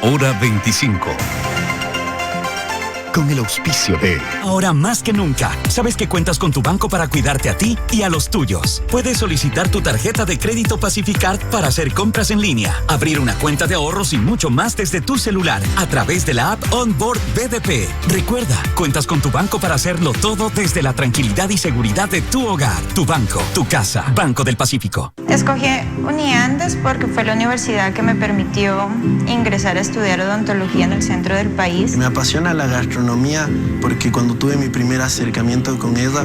Hora 25. Con el auspicio de... Ahora más que nunca, sabes que cuentas con tu banco para cuidarte a ti y a los tuyos. Puedes solicitar tu tarjeta de crédito Pacificard para hacer compras en línea, abrir una cuenta de ahorros y mucho más desde tu celular a través de la app Onboard BDP. Recuerda, cuentas con tu banco para hacerlo todo desde la tranquilidad y seguridad de tu hogar. Tu banco, tu casa. Banco del Pacífico. Escogí Uniandes porque fue la universidad que me permitió ingresar a estudiar odontología en el centro del país. Me apasiona la gastronomía porque cuando tuve mi primer acercamiento con ella,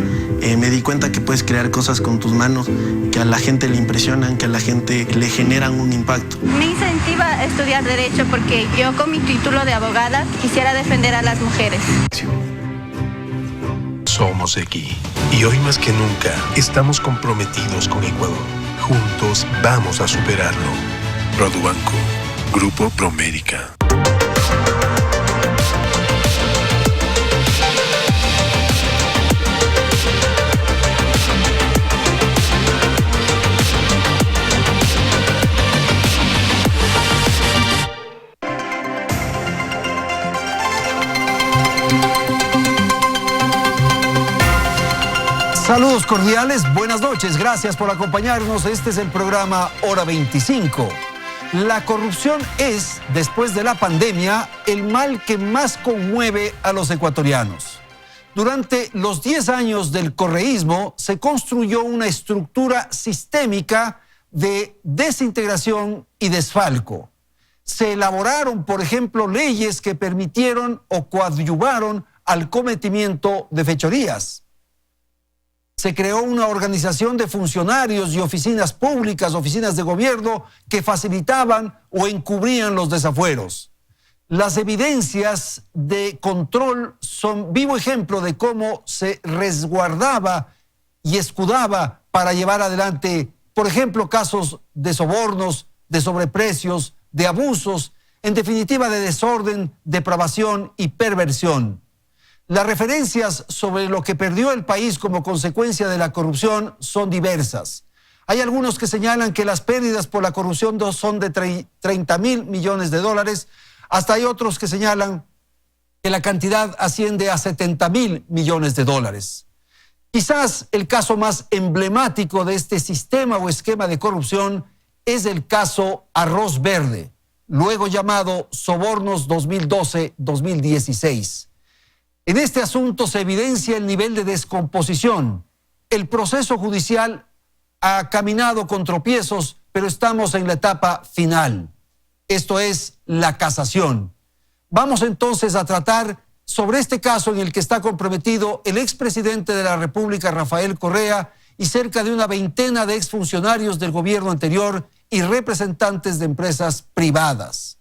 me di cuenta que puedes crear cosas con tus manos que a la gente le impresionan, que a la gente le generan un impacto. Me incentiva a estudiar Derecho porque yo con mi título de abogada quisiera defender a las mujeres. Somos Equi y hoy más que nunca estamos comprometidos con Ecuador. Juntos vamos a superarlo. Produbanco, Grupo Promérica. Saludos cordiales, buenas noches, gracias por acompañarnos. Este es el programa Hora 25. La corrupción es, después de la pandemia, el mal que más conmueve a los ecuatorianos. Durante los 10 años del correísmo se construyó una estructura sistémica de desintegración y desfalco. Se elaboraron, por ejemplo, leyes que permitieron o coadyuvaron al cometimiento de fechorías. Se creó una organización de funcionarios y oficinas públicas, oficinas de gobierno, que facilitaban o encubrían los desafueros. Las evidencias de control son vivo ejemplo de cómo se resguardaba y escudaba para llevar adelante, por ejemplo, casos de sobornos, de sobreprecios, de abusos, en definitiva de desorden, depravación y perversión. Las referencias sobre lo que perdió el país como consecuencia de la corrupción son diversas. Hay algunos que señalan que las pérdidas por la corrupción son de 30.000 millones de dólares, hasta hay otros que señalan que la cantidad asciende a 70.000 millones de dólares. Quizás el caso más emblemático de este sistema o esquema de corrupción es el caso Arroz Verde, luego llamado Sobornos 2012-2016. En este asunto se evidencia el nivel de descomposición. El proceso judicial ha caminado con tropiezos, pero estamos en la etapa final. Esto es la casación. Vamos entonces a tratar sobre este caso en el que está comprometido el expresidente de la República, Rafael Correa, y cerca de una veintena de exfuncionarios del gobierno anterior y representantes de empresas privadas.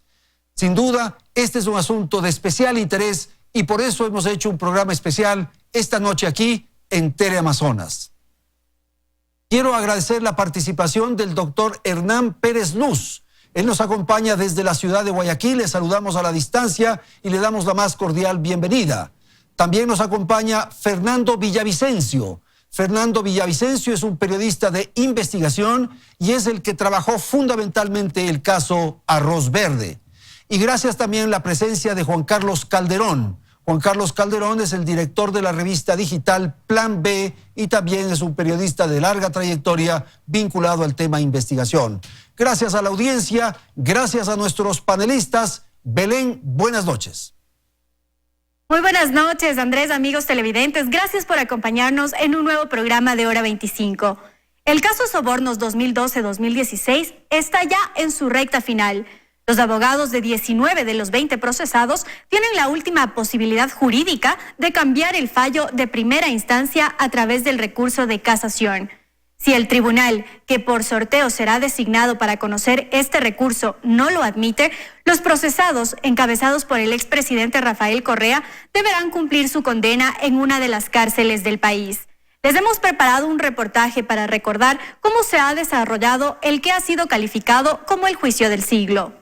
Sin duda, este es un asunto de especial interés y por eso hemos hecho un programa especial esta noche aquí en Teleamazonas. Quiero agradecer la participación del doctor Hernán Pérez Luz. Él nos acompaña desde la ciudad de Guayaquil, le saludamos a la distancia y le damos la más cordial bienvenida. También nos acompaña Fernando Villavicencio. Fernando Villavicencio es un periodista de investigación y es el que trabajó fundamentalmente el caso Arroz Verde. Y gracias también a la presencia de Juan Carlos Calderón. Juan Carlos Calderón es el director de la revista digital Plan B y también es un periodista de larga trayectoria vinculado al tema investigación. Gracias a la audiencia, gracias a nuestros panelistas. Belén, buenas noches. Muy buenas noches, Andrés, amigos televidentes. Gracias por acompañarnos en un nuevo programa de Hora 25. El caso Sobornos 2012-2016 está ya en su recta final. Los abogados de 19 de los 20 procesados tienen la última posibilidad jurídica de cambiar el fallo de primera instancia a través del recurso de casación. Si el tribunal, que por sorteo será designado para conocer este recurso, no lo admite, los procesados, encabezados por el expresidente Rafael Correa, deberán cumplir su condena en una de las cárceles del país. Les hemos preparado un reportaje para recordar cómo se ha desarrollado el que ha sido calificado como el juicio del siglo.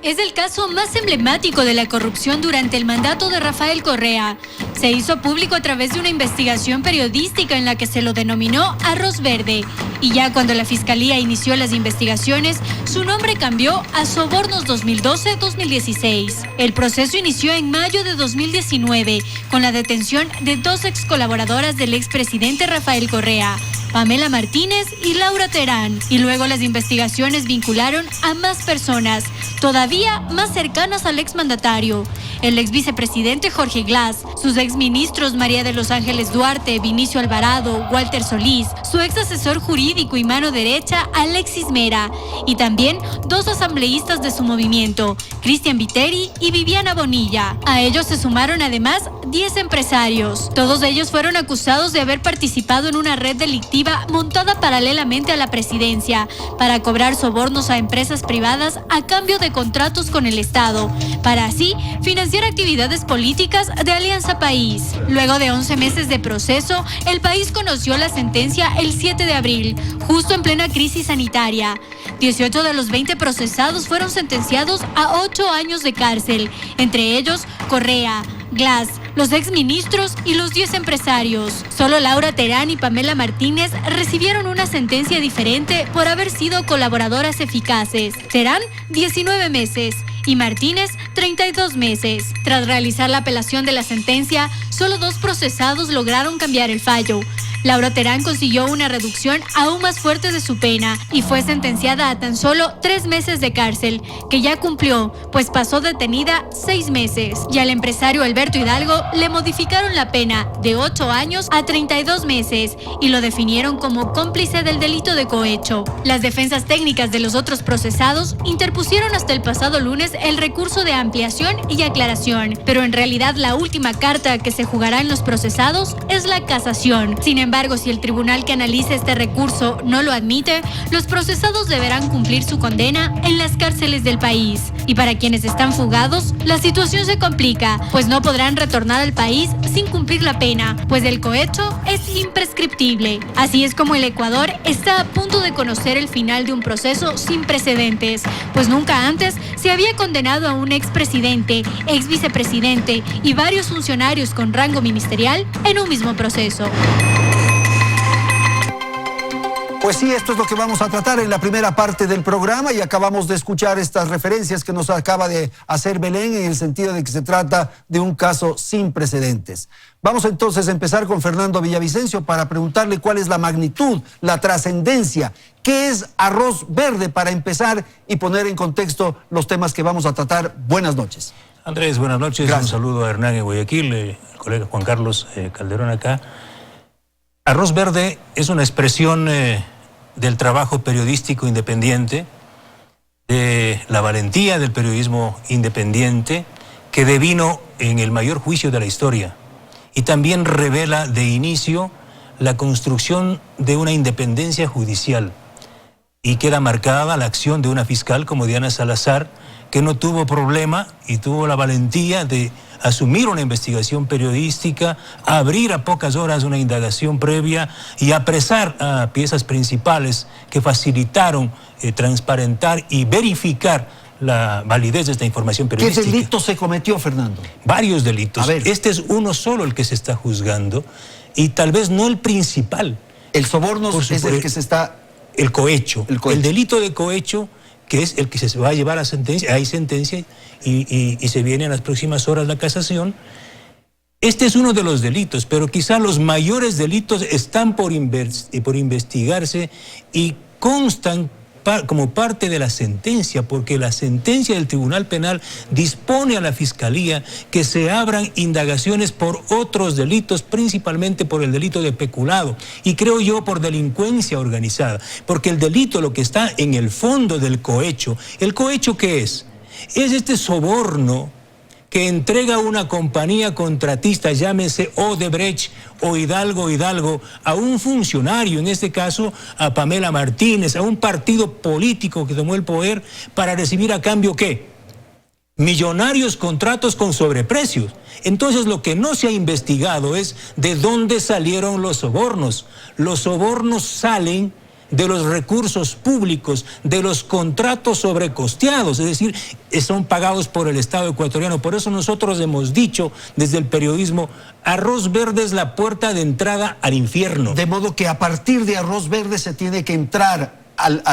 Es el caso más emblemático de la corrupción durante el mandato de Rafael Correa. Se hizo público a través de una investigación periodística en la que se lo denominó Arroz Verde. Y ya cuando la Fiscalía inició las investigaciones, su nombre cambió a Sobornos 2012-2016. El proceso inició en mayo de 2019 con la detención de 2 ex colaboradoras del expresidente Rafael Correa, Pamela Martínez y Laura Terán. Y luego las investigaciones vincularon a más personas, todavía más cercanas al exmandatario. El ex vicepresidente Jorge Glass, sus exministros María de los Ángeles Duarte, Vinicio Alvarado, Walter Solís, su ex asesor jurídico y mano derecha Alexis Mera, y también 2 asambleístas de su movimiento, Cristian Viteri y Viviana Bonilla. A ellos se sumaron además 10 empresarios. Todos ellos fueron acusados de haber participado en una red delictiva montada paralelamente a la presidencia para cobrar sobornos a empresas privadas a cambio de contratos con el Estado, para así financiar actividades políticas de Alianza País. Luego de 11 meses de proceso, el país conoció la sentencia el 7 de abril, justo en plena crisis sanitaria. 18 de los 20 procesados fueron sentenciados a 8 años de cárcel, entre ellos Correa, Glass, los exministros y los 10 empresarios. Solo Laura Terán y Pamela Martínez recibieron una sentencia diferente por haber sido colaboradoras eficaces. Terán, 19 meses y Martínez, 32 meses. Tras realizar la apelación de la sentencia, solo 2 procesados lograron cambiar el fallo. Laura Terán consiguió una reducción aún más fuerte de su pena y fue sentenciada a tan solo 3 meses de cárcel, que ya cumplió, pues pasó detenida 6 meses. Y al empresario Alberto Hidalgo le modificaron la pena de 8 años a 32 meses y lo definieron como cómplice del delito de cohecho. Las defensas técnicas de los otros procesados interpusieron hasta el pasado lunes el recurso de ampliación y aclaración, pero en realidad la última carta que se jugará en los procesados es la casación. Sin embargo, si el tribunal que analice este recurso no lo admite, los procesados deberán cumplir su condena en las cárceles del país. Y para quienes están fugados, la situación se complica, pues no podrán retornar al país sin cumplir la pena, pues el cohecho es imprescriptible. Así es como el Ecuador está a punto de conocer el final de un proceso sin precedentes, pues nunca antes se había condenado a un expresidente, ex vicepresidente y varios funcionarios con rango ministerial en un mismo proceso. Pues sí, esto es lo que vamos a tratar en la primera parte del programa y acabamos de escuchar estas referencias que nos acaba de hacer Belén en el sentido de que se trata de un caso sin precedentes. Vamos entonces a empezar con Fernando Villavicencio para preguntarle cuál es la magnitud, la trascendencia, qué es Arroz Verde para empezar y poner en contexto los temas que vamos a tratar. Buenas noches. Andrés, buenas noches. Gracias. Un saludo a Hernán en Guayaquil, el colega Juan Carlos Calderón acá. Arroz Verde es una expresión del trabajo periodístico independiente, de la valentía del periodismo independiente, que devino en el mayor juicio de la historia. Y también revela de inicio la construcción de una independencia judicial. Y queda marcada la acción de una fiscal como Diana Salazar, que no tuvo problema y tuvo la valentía de asumir una investigación periodística, abrir a pocas horas una indagación previa y apresar a piezas principales que facilitaron transparentar y verificar la validez de esta información periodística. ¿Qué delito se cometió, Fernando? Varios delitos. A ver. Este es uno solo el que se está juzgando y tal vez no el principal. El soborno es el que se está... El cohecho. El delito de cohecho, que es el que se va a llevar a sentencia. Hay sentencia y se viene en las próximas horas la casación. Este es uno de los delitos, pero quizá los mayores delitos están por investigarse y constan como parte de la sentencia, porque la sentencia del Tribunal Penal dispone a la Fiscalía que se abran indagaciones por otros delitos, principalmente por el delito de peculado, y creo yo por delincuencia organizada, porque el delito, lo que está en el fondo del cohecho, ¿el cohecho qué es? Es este soborno que entrega una compañía contratista, llámese Odebrecht o Hidalgo, a un funcionario, en este caso a Pamela Martínez, a un partido político que tomó el poder para recibir a cambio ¿qué? Millonarios contratos con sobreprecios. Entonces lo que no se ha investigado es de dónde salieron los sobornos. Los sobornos salen de los recursos públicos, de los contratos sobrecosteados, es decir, son pagados por el Estado ecuatoriano. Por eso nosotros hemos dicho desde el periodismo, arroz verde es la puerta de entrada al infierno. De modo que a partir de arroz verde se tiene que entrar al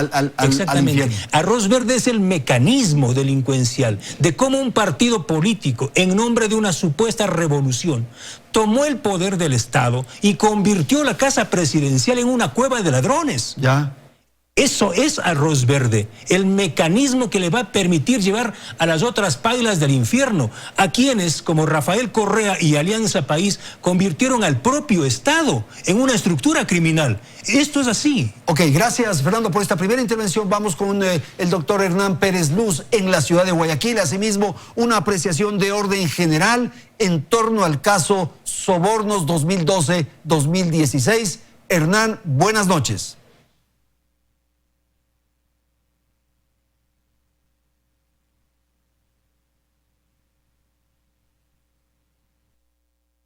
infierno. Arroz verde es el mecanismo delincuencial de cómo un partido político, en nombre de una supuesta revolución, tomó el poder del Estado y convirtió la casa presidencial en una cueva de ladrones. Ya. Eso es arroz verde, el mecanismo que le va a permitir llevar a las otras pailas del infierno, a quienes, como Rafael Correa y Alianza País, convirtieron al propio Estado en una estructura criminal. Esto es así. Ok, gracias Fernando por esta primera intervención. Vamos con el doctor Hernán Pérez Luz en la ciudad de Guayaquil. Asimismo, una apreciación de orden general en torno al caso Sobornos 2012-2016. Hernán, buenas noches.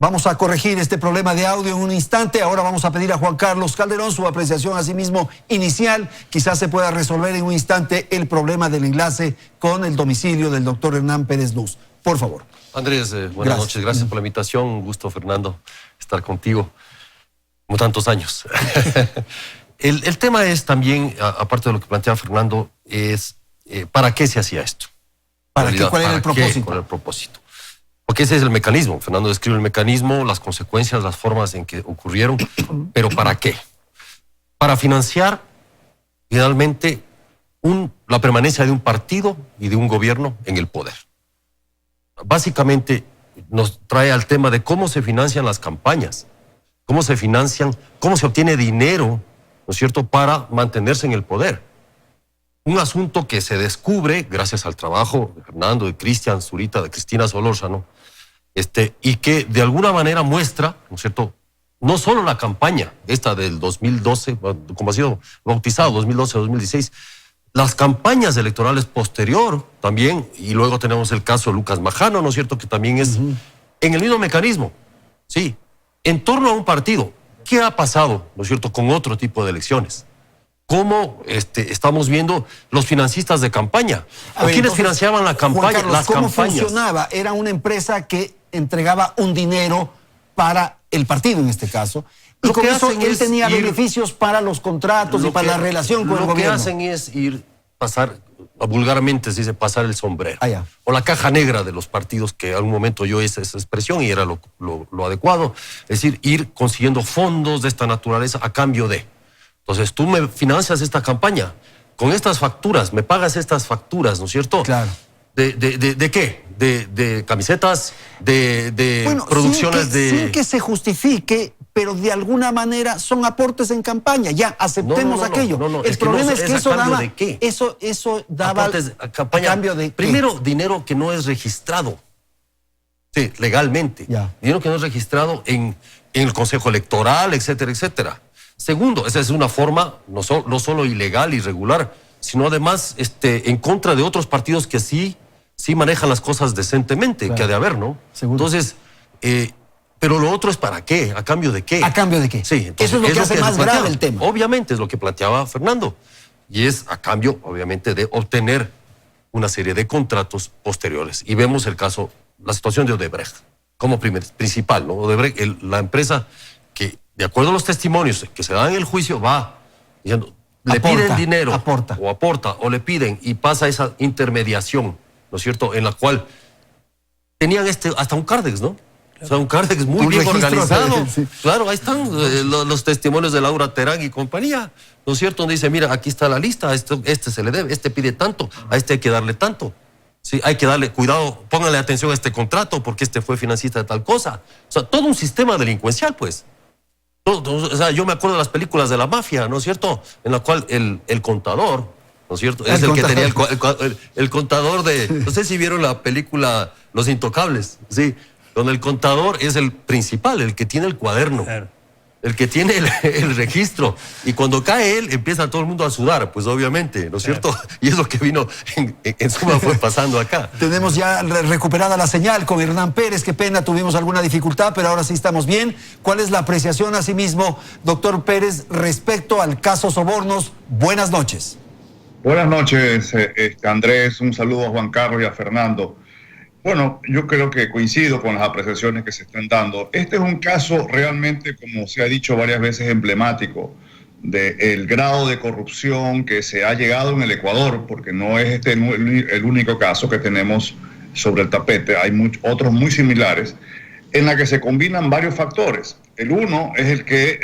Vamos a corregir este problema de audio en un instante. Ahora vamos a pedir a Juan Carlos Calderón su apreciación asimismo inicial. Quizás se pueda resolver en un instante el problema del enlace con el domicilio del doctor Hernán Pérez Luz. Por favor. Andrés, buenas noches. Gracias por la invitación. Un gusto, Fernando, estar contigo como tantos años. El tema es también, aparte de lo que plantea Fernando, es ¿para qué se hacía esto? ¿Para qué? ¿Cuál era el propósito? ¿Cuál era el propósito? Porque ese es el mecanismo. Fernando describe el mecanismo, las consecuencias, las formas en que ocurrieron. ¿Pero para qué? Para financiar, finalmente, la permanencia de un partido y de un gobierno en el poder. Básicamente, nos trae al tema de cómo se financian las campañas, cómo se financian, cómo se obtiene dinero, ¿no es cierto?, para mantenerse en el poder. Un asunto que se descubre gracias al trabajo de Fernando, de Cristian Zurita, de Cristina Solórzano, y que de alguna manera muestra, ¿no es cierto?, no solo la campaña, esta del 2012, como ha sido bautizado, 2012-2016, las campañas electorales posterior también, y luego tenemos el caso de Lucas Majano, ¿no es cierto?, que también es en el mismo mecanismo, sí, en torno a un partido. ¿Qué ha pasado, no es cierto?, con otro tipo de elecciones? ¿Cómo estamos viendo los financistas de campaña? ¿O quiénes financiaban la campaña? Juan Carlos, las ¿cómo campañas funcionaba? Era una empresa que entregaba un dinero para el partido en este caso, y con eso él tenía beneficios para los contratos y para la relación con el gobierno. Lo que hacen es pasar, vulgarmente se dice pasar el sombrero, o la caja negra de los partidos, que en algún momento yo hice esa expresión y era lo adecuado, es decir, ir consiguiendo fondos de esta naturaleza a cambio de. Entonces tú me financias esta campaña con estas facturas, me pagas estas facturas, ¿no es cierto? Claro. ¿De qué? De camisetas, de producciones sin que se justifique, pero de alguna manera son aportes en campaña. Ya, aceptemos aquello. El problema es que eso daba... ¿De qué? Eso daba a cambio de... Primero, dinero que no es registrado. Sí, legalmente. Dinero que no es registrado en el Consejo Electoral, etcétera, etcétera. Segundo, esa es una forma no solo ilegal, irregular, sino además en contra de otros partidos que sí manejan las cosas decentemente, claro, que ha de haber, ¿no? Seguro. Entonces, pero lo otro es ¿para qué? ¿A cambio de qué? ¿A cambio de qué? Sí, entonces, eso es lo que hace más grave el tema. Obviamente es lo que planteaba Fernando. Y es a cambio, obviamente, de obtener una serie de contratos posteriores. Y vemos el caso, la situación de Odebrecht como principal, ¿no? Odebrecht, la empresa que, de acuerdo a los testimonios que se dan en el juicio, va diciendo, le piden dinero, aporta o le piden, y pasa esa intermediación, ¿no es cierto?, en la cual tenían hasta un Cardex, ¿no? Claro. O sea, un Cardex muy bien organizado. Sí. Claro, ahí están los testimonios de Laura Terán y compañía, ¿no es cierto?, donde dice, mira, aquí está la lista, este se le debe, este pide tanto, a este hay que darle tanto. Sí, hay que darle cuidado, pónganle atención a este contrato porque este fue financista de tal cosa. O sea, todo un sistema delincuencial, pues. O sea, yo me acuerdo de las películas de la mafia, ¿no es cierto?, en la cual el contador, ¿no es cierto?, es el que tenía el contador de... No sé si vieron la película Los Intocables, ¿sí?, donde el contador es el principal, el que tiene el cuaderno. Claro. el que tiene el registro. Y cuando cae él, empieza todo el mundo a sudar, pues obviamente, ¿no es cierto? Y es lo que vino, en suma, fue pasando acá. Tenemos ya recuperada la señal con Hernán Pérez. Qué pena, tuvimos alguna dificultad, pero ahora sí estamos bien. ¿Cuál es la apreciación, asimismo, doctor Pérez, respecto al caso Sobornos? Buenas noches. Buenas noches, Andrés. Un saludo a Juan Carlos y a Fernando. Bueno, yo creo que coincido con las apreciaciones que se están dando. Este es un caso realmente, como se ha dicho varias veces, emblemático del grado de corrupción que se ha llegado en el Ecuador, porque no es este el único caso que tenemos sobre el tapete. Hay otros muy similares, en la que se combinan varios factores. El uno es el que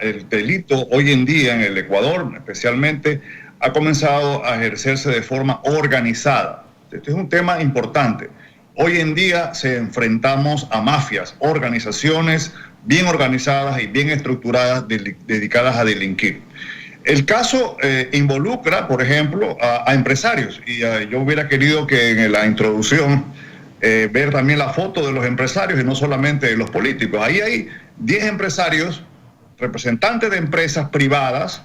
el delito hoy en día en el Ecuador, especialmente, ha comenzado a ejercerse de forma organizada. Este es un tema importante. Hoy en día se enfrentamos a mafias, organizaciones bien organizadas y bien estructuradas dedicadas a delinquir. El caso involucra, por ejemplo, a empresarios. Y yo hubiera querido que en la introducción ver también la foto de los empresarios y no solamente de los políticos. Ahí hay 10 empresarios, representantes de empresas privadas,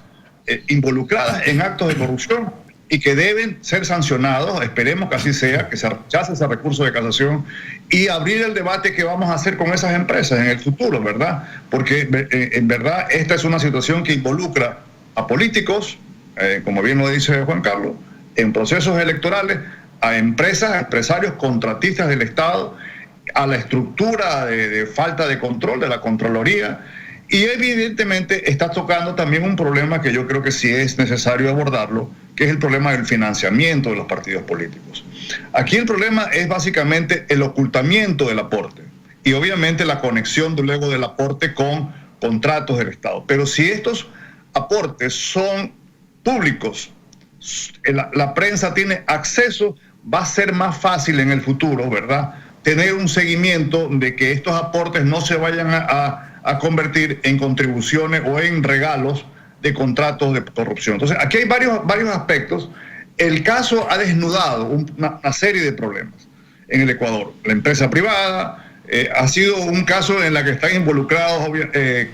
involucradas en actos de corrupción y que deben ser sancionados. Esperemos que así sea, que se rechace ese recurso de casación y abrir el debate que vamos a hacer con esas empresas en el futuro, ¿verdad? Porque en verdad esta es una situación que involucra a políticos, como bien lo dice Juan Carlos, en procesos electorales, a empresas, a empresarios, contratistas del Estado, a la estructura de falta de control de la Contraloría. Y evidentemente está tocando también un problema que yo creo que sí es necesario abordarlo, que es el problema del financiamiento de los partidos políticos. Aquí el problema es básicamente el ocultamiento del aporte y obviamente la conexión luego del aporte con contratos del Estado. Pero si estos aportes son públicos, la prensa tiene acceso, va a ser más fácil en el futuro, ¿verdad?, tener un seguimiento de que estos aportes no se vayan a convertir en contribuciones o en regalos de contratos de corrupción. Entonces, aquí hay varios aspectos. El caso ha desnudado una serie de problemas en el Ecuador. La empresa privada ha sido un caso en la que están involucrados,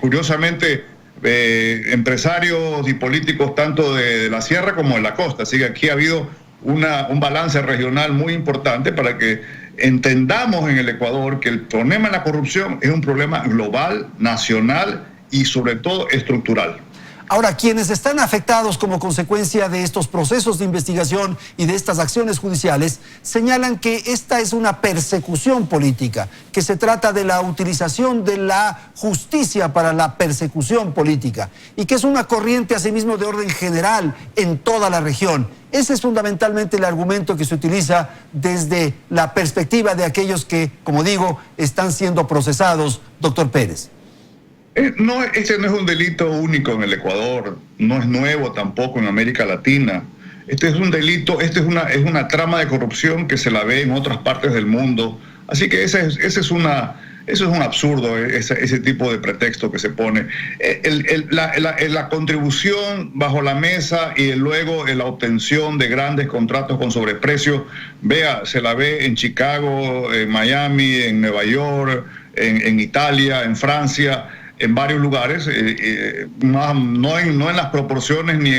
curiosamente, empresarios y políticos tanto de la sierra como de la costa. Así que aquí ha habido un balance regional muy importante para que entendamos en el Ecuador que el problema de la corrupción es un problema global, nacional y sobre todo estructural. Ahora, quienes están afectados como consecuencia de estos procesos de investigación y de estas acciones judiciales señalan que esta es una persecución política, que se trata de la utilización de la justicia para la persecución política y que es una corriente asimismo de orden general en toda la región. Ese es fundamentalmente el argumento que se utiliza desde la perspectiva de aquellos que, como digo, están siendo procesados, doctor Pérez. No, este no es un delito único en el Ecuador, no es nuevo tampoco en América Latina. Este es un delito, es una trama de corrupción que se la ve en otras partes del mundo. Así que eso es un absurdo, ese tipo de pretexto que se pone. La contribución bajo la mesa y luego la obtención de grandes contratos con sobreprecio, se la ve en Chicago, en Miami, en Nueva York, en Italia, en Francia, en varios lugares, no en las proporciones ni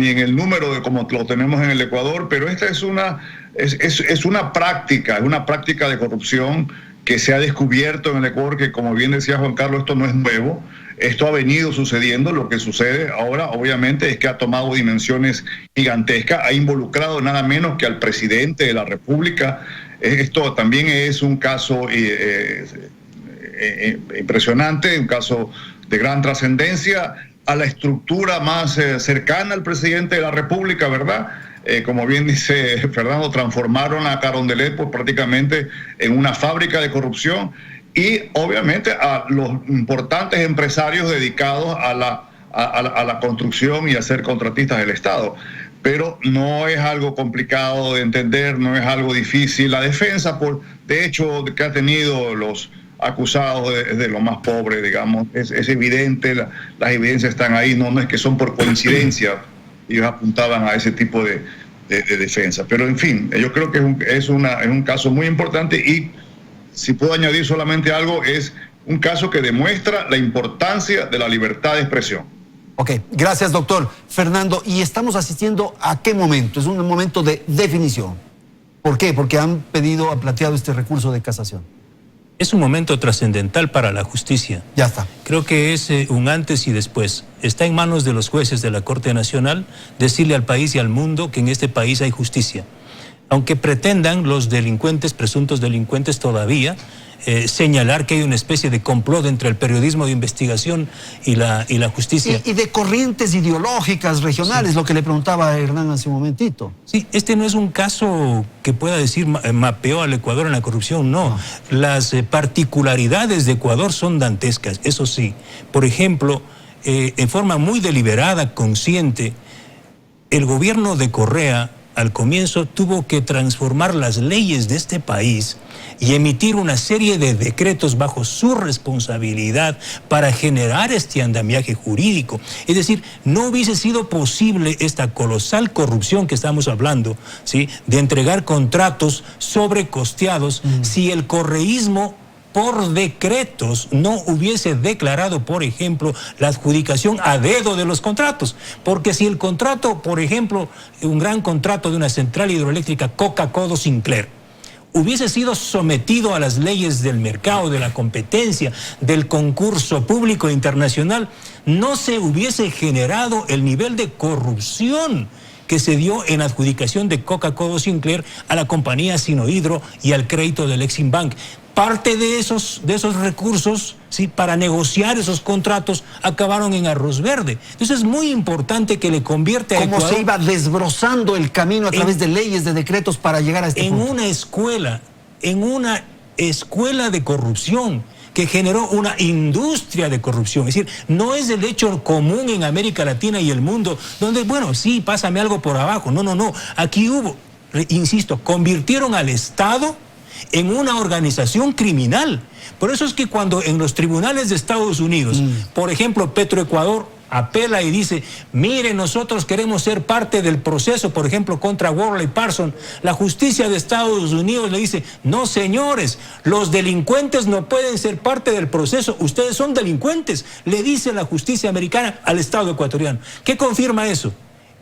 en el número de como lo tenemos en el Ecuador, pero esta es una práctica de corrupción que se ha descubierto en el Ecuador, que como bien decía Juan Carlos, esto no es nuevo, esto ha venido sucediendo. Lo que sucede ahora obviamente es que ha tomado dimensiones gigantescas, ha involucrado nada menos que al presidente de la República. Esto también es un caso impresionante, un caso de gran trascendencia, a la estructura más cercana al presidente de la República, ¿verdad? Como bien dice Fernando, transformaron a Carondelet pues, prácticamente en una fábrica de corrupción y obviamente a los importantes empresarios dedicados a la construcción y a ser contratistas del Estado. Pero no es algo complicado de entender, no es algo difícil. La defensa, de hecho, que ha tenido los acusados de lo más pobre, digamos, es evidente, las evidencias están ahí, no es que son por coincidencia, ellos apuntaban a ese tipo de defensa. Pero en fin, yo creo que es un caso muy importante y si puedo añadir solamente algo, es un caso que demuestra la importancia de la libertad de expresión. Ok, gracias, doctor. Fernando, ¿y estamos asistiendo a qué momento? Es un momento de definición. ¿Por qué? Porque han planteado este recurso de casación. Es un momento trascendental para la justicia. Ya está. Creo que es un antes y después. Está en manos de los jueces de la Corte Nacional decirle al país y al mundo que en este país hay justicia. Aunque pretendan los delincuentes, presuntos delincuentes todavía, señalar que hay una especie de complot entre el periodismo de investigación y la justicia. Y de corrientes ideológicas regionales, sí. Lo que le preguntaba a Hernán hace un momentito. Sí, este no es un caso que pueda decir mapeó al Ecuador en la corrupción, no. Las particularidades de Ecuador son dantescas, eso sí. Por ejemplo, en forma muy deliberada, consciente, el gobierno de Correa al comienzo tuvo que transformar las leyes de este país y emitir una serie de decretos bajo su responsabilidad para generar este andamiaje jurídico. Es decir, no hubiese sido posible esta colosal corrupción que estamos hablando, ¿sí?, de entregar contratos sobrecosteados si el correísmo por decretos no hubiese declarado, por ejemplo, la adjudicación a dedo de los contratos. Porque si el contrato, por ejemplo, un gran contrato de una central hidroeléctrica Coca-Codo Sinclair, hubiese sido sometido a las leyes del mercado, de la competencia, del concurso público internacional, no se hubiese generado el nivel de corrupción que se dio en adjudicación de Coca-Codo Sinclair a la compañía Sinohydro y al crédito del Exim Bank. Parte de esos recursos, ¿sí?, para negociar esos contratos acabaron en arroz verde. Entonces es muy importante que le convierte a Ecuador. ¿Cómo se iba desbrozando el camino a través de leyes, de decretos para llegar a este punto? En una escuela de corrupción que generó una industria de corrupción. Es decir, no es el hecho común en América Latina y el mundo, donde, bueno, sí, pásame algo por abajo. No. Aquí hubo, insisto, convirtieron al Estado en una organización criminal. Por eso es que cuando en los tribunales de Estados Unidos, por ejemplo, Petroecuador apela y dice, mire, nosotros queremos ser parte del proceso, por ejemplo, contra Worley Parsons, la justicia de Estados Unidos le dice, no, señores, los delincuentes no pueden ser parte del proceso, ustedes son delincuentes, le dice la justicia americana al Estado ecuatoriano. ¿Qué confirma eso?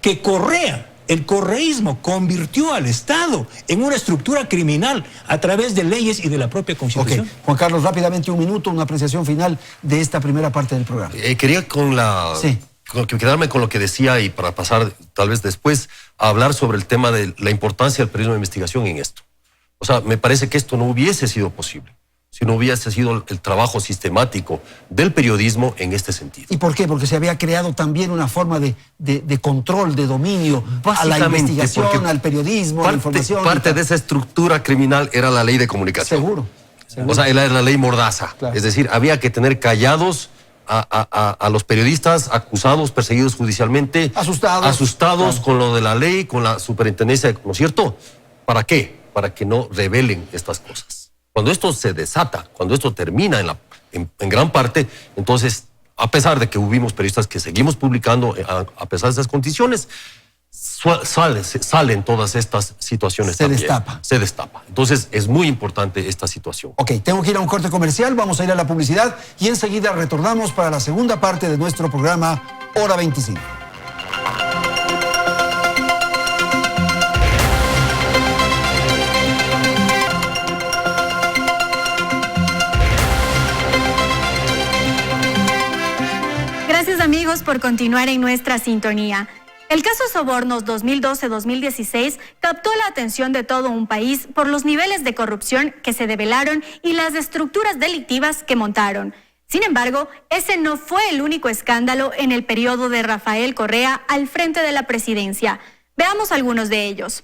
Que Correa, el correísmo, convirtió al Estado en una estructura criminal a través de leyes y de la propia Constitución. Okay. Juan Carlos, rápidamente, un minuto, una apreciación final de esta primera parte del programa. Quería quedarme con lo que decía y para pasar tal vez después a hablar sobre el tema de la importancia del periodismo de investigación en esto. O sea, me parece que esto no hubiese sido posible si no hubiese sido el trabajo sistemático del periodismo en este sentido. ¿Y por qué? Porque se había creado también una forma de control, de dominio a la investigación, al periodismo, a la información. Parte de esa estructura criminal era la ley de comunicación. Seguro. O sea, era la ley Mordaza. Claro. Es decir, había que tener callados a los periodistas acusados, perseguidos judicialmente. Asustados claro, con lo de la ley, con la superintendencia, ¿no es cierto? ¿Para qué? Para que no revelen estas cosas. Cuando esto se desata, cuando esto termina en gran parte, entonces, a pesar de que hubimos periodistas que seguimos publicando, a pesar de esas condiciones, salen todas estas situaciones también. Se destapa. Entonces, es muy importante esta situación. Ok, tengo que ir a un corte comercial, vamos a ir a la publicidad y enseguida retornamos para la segunda parte de nuestro programa Hora 25. Gracias, amigos, por continuar en nuestra sintonía. El caso Sobornos 2012-2016 captó la atención de todo un país por los niveles de corrupción que se develaron y las estructuras delictivas que montaron. Sin embargo, ese no fue el único escándalo en el periodo de Rafael Correa al frente de la presidencia. Veamos algunos de ellos.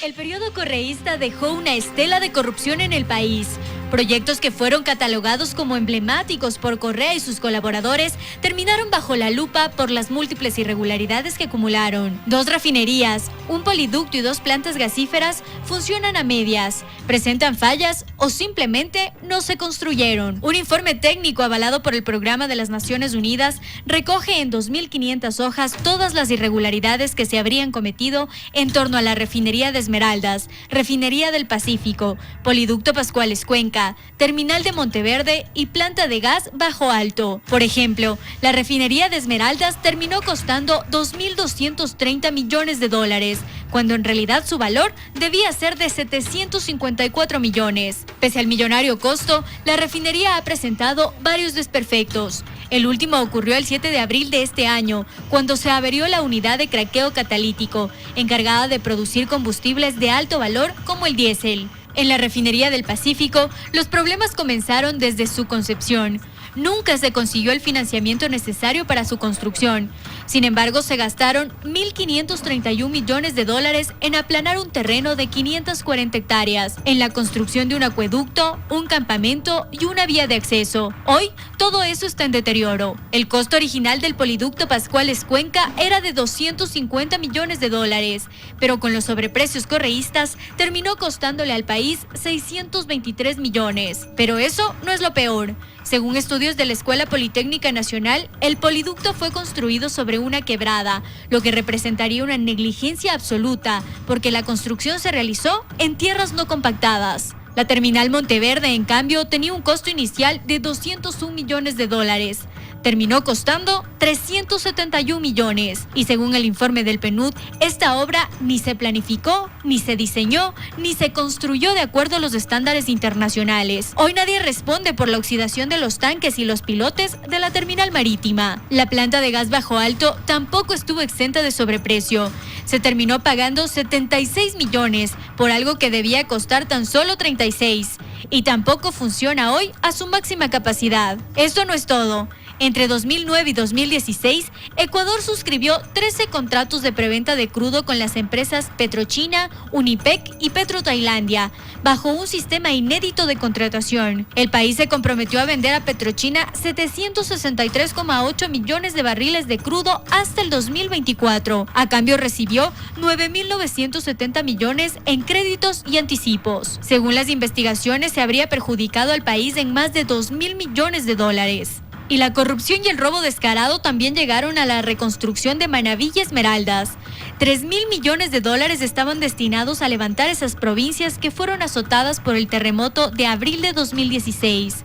El periodo correísta dejó una estela de corrupción en el país. Proyectos que fueron catalogados como emblemáticos por Correa y sus colaboradores terminaron bajo la lupa por las múltiples irregularidades que acumularon. 2 refinerías, un poliducto y 2 plantas gasíferas funcionan a medias, presentan fallas o simplemente no se construyeron. Un informe técnico avalado por el Programa de las Naciones Unidas recoge en 2.500 hojas todas las irregularidades que se habrían cometido en torno a la refinería de Esmeraldas, refinería del Pacífico, poliducto Pascuales Cuenca, Bélgica, terminal de Monteverde y planta de gas Bajo Alto. Por ejemplo, la refinería de Esmeraldas terminó costando 2.230 millones de dólares, cuando en realidad su valor debía ser de 754 millones. Pese al millonario costo, la refinería ha presentado varios desperfectos. El último ocurrió el 7 de abril de este año, cuando se averió la unidad de craqueo catalítico, encargada de producir combustibles de alto valor como el diésel. En la refinería del Pacífico, los problemas comenzaron desde su concepción. Nunca se consiguió el financiamiento necesario para su construcción. Sin embargo, se gastaron 1.531 millones de dólares en aplanar un terreno de 540 hectáreas, en la construcción de un acueducto, un campamento y una vía de acceso. Hoy, todo eso está en deterioro. El costo original del poliducto Pascuales Cuenca era de 250 millones de dólares, pero con los sobreprecios correístas terminó costándole al país 623 millones. Pero eso no es lo peor. Según estudios de la Escuela Politécnica Nacional, el poliducto fue construido sobre una quebrada, lo que representaría una negligencia absoluta, porque la construcción se realizó en tierras no compactadas. La terminal Monteverde, en cambio, tenía un costo inicial de 201 millones de dólares. Terminó costando 371 millones y según el informe del PNUD, esta obra ni se planificó, ni se diseñó, ni se construyó de acuerdo a los estándares internacionales. Hoy nadie responde por la oxidación de los tanques y los pilotes de la terminal marítima. La planta de gas Bajo Alto tampoco estuvo exenta de sobreprecio. Se terminó pagando 76 millones por algo que debía costar tan solo 36 y tampoco funciona hoy a su máxima capacidad. Esto no es todo. Entre 2009 y 2016, Ecuador suscribió 13 contratos de preventa de crudo con las empresas Petrochina, Unipec y Petrotailandia, bajo un sistema inédito de contratación. El país se comprometió a vender a Petrochina 763,8 millones de barriles de crudo hasta el 2024. A cambio recibió 9.970 millones en créditos y anticipos. Según las investigaciones, se habría perjudicado al país en más de 2.000 millones de dólares. Y la corrupción y el robo descarado también llegaron a la reconstrucción de Manabí y Esmeraldas. 3.000 millones de dólares estaban destinados a levantar esas provincias que fueron azotadas por el terremoto de abril de 2016.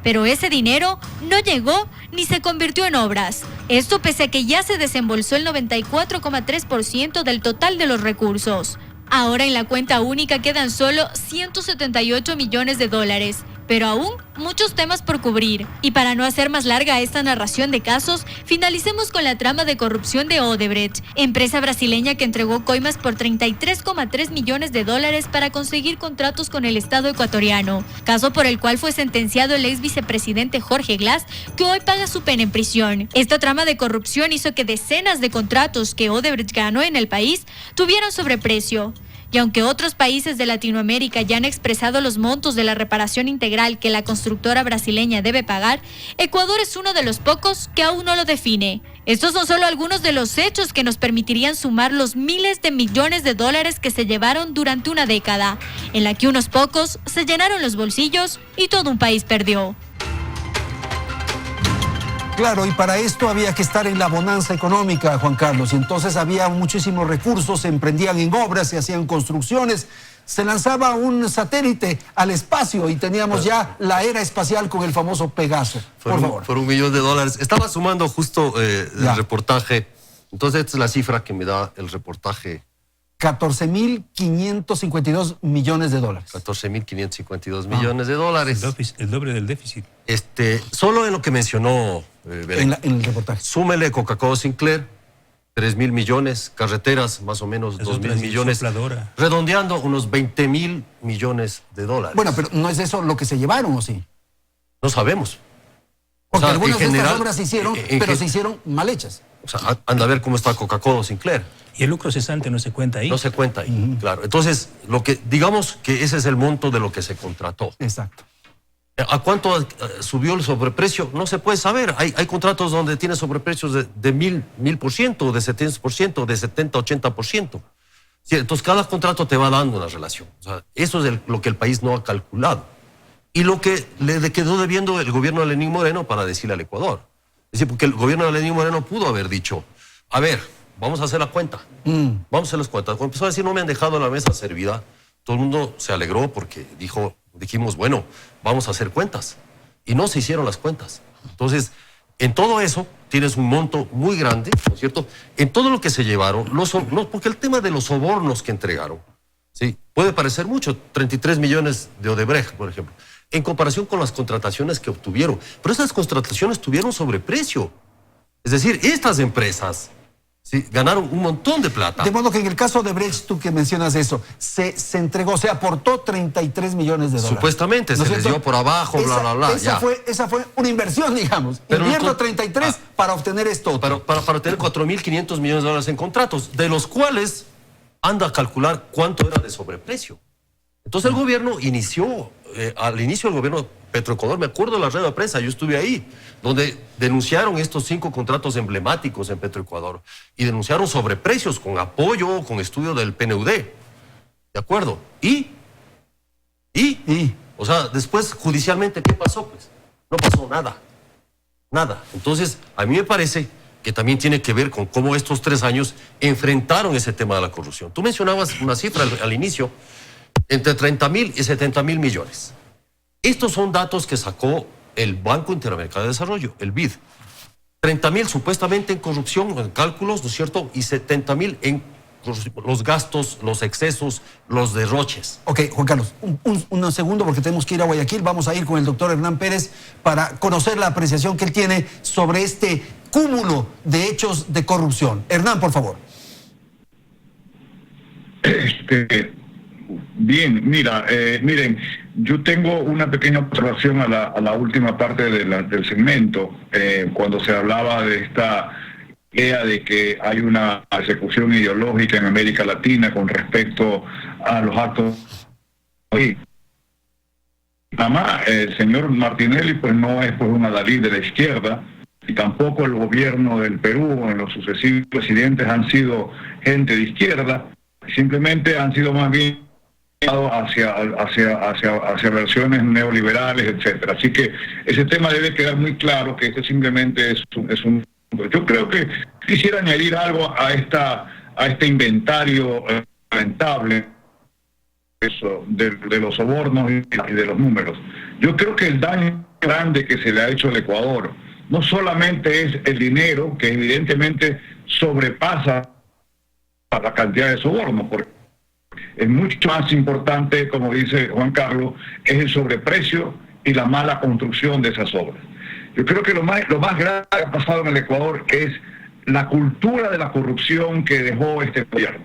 Pero ese dinero no llegó ni se convirtió en obras. Esto pese a que ya se desembolsó el 94,3% del total de los recursos. Ahora en la cuenta única quedan solo 178 millones de dólares. Pero aún muchos temas por cubrir. Y para no hacer más larga esta narración de casos, finalicemos con la trama de corrupción de Odebrecht, empresa brasileña que entregó coimas por 33,3 millones de dólares para conseguir contratos con el Estado ecuatoriano, caso por el cual fue sentenciado el ex vicepresidente Jorge Glass, que hoy paga su pena en prisión. Esta trama de corrupción hizo que decenas de contratos que Odebrecht ganó en el país tuvieran sobreprecio. Y aunque otros países de Latinoamérica ya han expresado los montos de la reparación integral que la constructora brasileña debe pagar, Ecuador es uno de los pocos que aún no lo define. Estos son solo algunos de los hechos que nos permitirían sumar los miles de millones de dólares que se llevaron durante una década, en la que unos pocos se llenaron los bolsillos y todo un país perdió. Claro, y para esto había que estar en la bonanza económica, Juan Carlos, y entonces había muchísimos recursos, se emprendían en obras, se hacían construcciones, se lanzaba un satélite al espacio y teníamos ya la era espacial con el famoso Pegaso. Por favor. Por $1 millón. Estaba sumando justo el reportaje, entonces esta es la cifra que me da el reportaje. 14.552 millones de dólares. 14.552 millones de dólares. El doble del déficit. Solo en lo que mencionó en el reportaje. Súmele Coca-Cola Sinclair, 3.000 millones, carreteras más o menos 2.000 millones, redondeando unos 20.000 millones de dólares. Bueno, pero ¿no es eso lo que se llevaron o sí? No sabemos. Porque algunas de estas obras se hicieron, pero se hicieron mal hechas. O sea, anda a ver cómo está Coca-Cola Sinclair. Y el lucro cesante no se cuenta ahí. No se cuenta ahí, claro. Entonces, digamos que ese es el monto de lo que se contrató. Exacto. ¿A cuánto subió el sobreprecio? No se puede saber. Hay contratos donde tiene sobreprecios de 1000%, de 700%, de 70-80%. Sí, entonces, cada contrato te va dando una relación. O sea, eso es lo que el país no ha calculado. Y lo que le quedó debiendo el gobierno de Lenín Moreno para decirle al Ecuador. Es decir, porque el gobierno de Lenín Moreno pudo haber dicho, a ver, vamos a hacer la cuenta. Vamos a hacer las cuentas. Cuando empezó a decir, no me han dejado la mesa servida, todo el mundo se alegró porque dijo, Dijimos, bueno, vamos a hacer cuentas. Y no se hicieron las cuentas. Entonces, en todo eso tienes un monto muy grande, ¿no es cierto? En todo lo que se llevaron, porque el tema de los sobornos que entregaron, ¿sí? Puede parecer mucho, 33 millones de Odebrecht, por ejemplo, en comparación con las contrataciones que obtuvieron. Pero esas contrataciones tuvieron sobreprecio. Es decir, estas empresas, sí, ganaron un montón de plata. De modo que en el caso de Brecht, tú que mencionas eso, se entregó, se aportó 33 millones de dólares. Supuestamente, se les dio por abajo, bla, bla, bla. Esa fue una inversión, digamos. Pero invierto 33 para obtener esto. Para obtener 4.500 millones de dólares en contratos, de los cuales anda a calcular cuánto era de sobreprecio. Entonces el gobierno inició, al inicio del gobierno Petroecuador, me acuerdo de la rueda de prensa, yo estuve ahí, donde denunciaron estos 5 contratos emblemáticos en Petroecuador y denunciaron sobreprecios con apoyo, con estudio del PNUD. ¿De acuerdo? O sea, después judicialmente, ¿qué pasó? Pues no pasó nada. Nada. Entonces, a mí me parece que también tiene que ver con cómo estos 3 años enfrentaron ese tema de la corrupción. Tú mencionabas una cifra al inicio, entre 30.000 y 70.000 millones. Estos son datos que sacó el Banco Interamericano de Desarrollo, el BID. 30.000 supuestamente en corrupción, en cálculos, ¿no es cierto? Y 70.000 en los gastos, los excesos, los derroches. Ok, Juan Carlos, un segundo porque tenemos que ir a Guayaquil. Vamos a ir con el doctor Hernán Pérez para conocer la apreciación que él tiene sobre este cúmulo de hechos de corrupción. Hernán, por favor. Bien, miren, yo tengo una pequeña observación a la última parte del segmento, cuando se hablaba de esta idea de que hay una persecución ideológica en América Latina con respecto a los actos. Además, el señor Martinelli pues no es pues un adalid de la izquierda, y tampoco el gobierno del Perú en los sucesivos presidentes han sido gente de izquierda, simplemente han sido más bien hacia versiones neoliberales, etcétera. Así que ese tema debe quedar muy claro, que este simplemente es un... Yo creo que quisiera añadir algo a este inventario lamentable de los sobornos y de los números. Yo creo que el daño grande que se le ha hecho al Ecuador no solamente es el dinero, que evidentemente sobrepasa la cantidad de sobornos, porque es mucho más importante, como dice Juan Carlos, es el sobreprecio y la mala construcción de esas obras. Yo creo que lo más grave que ha pasado en el Ecuador es la cultura de la corrupción que dejó este gobierno.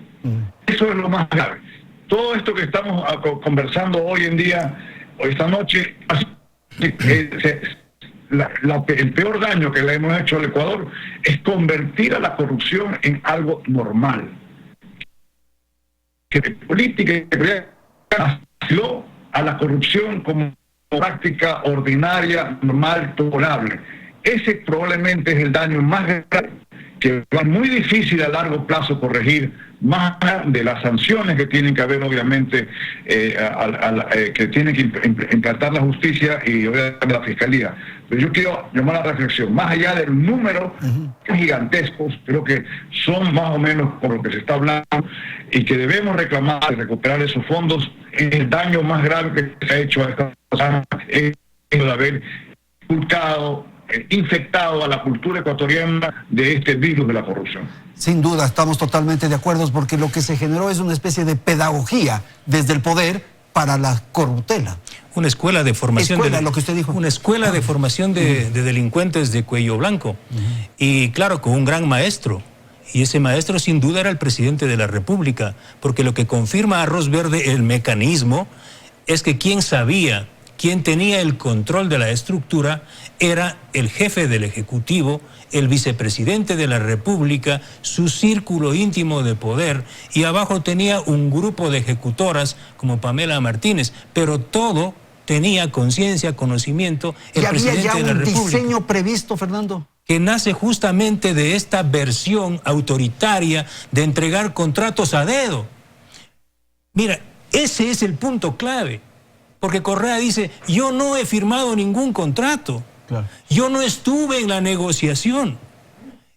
Eso es lo más grave. Todo esto que estamos conversando hoy en día, o esta noche, el peor daño que le hemos hecho al Ecuador es convertir a la corrupción en algo normal. Que política nació a la corrupción como práctica ordinaria, normal, tolerable. Ese probablemente es el daño más grave, que es muy difícil a largo plazo corregir, más de las sanciones que tienen que haber, obviamente, que tiene que implantar la justicia y obviamente la fiscalía. Pero yo quiero llamar a la reflexión, más allá del número gigantescos, creo que son más o menos por lo que se está hablando, y que debemos reclamar y recuperar esos fondos. El daño más grave que se ha hecho a esta persona es el de haber infectado a la cultura ecuatoriana de este virus de la corrupción. Sin duda, estamos totalmente de acuerdo, porque lo que se generó es una especie de pedagogía desde el poder para la corruptela. Una escuela de formación lo que usted dijo. Una escuela de formación de delincuentes de cuello blanco. Y claro, con un gran maestro. Y ese maestro sin duda era el presidente de la República, porque lo que confirma a Arroz Verde el mecanismo es que quien sabía, quien tenía el control de la estructura era el jefe del Ejecutivo, el vicepresidente de la República, su círculo íntimo de poder, y abajo tenía un grupo de ejecutoras como Pamela Martínez, pero todo tenía conciencia, conocimiento, el presidente de la República. ¿Y había ya un diseño previsto, Fernando? Que nace justamente de esta versión autoritaria de entregar contratos a dedo. Mira, ese es el punto clave. Porque Correa dice, yo no he firmado ningún contrato. Claro. Yo no estuve en la negociación.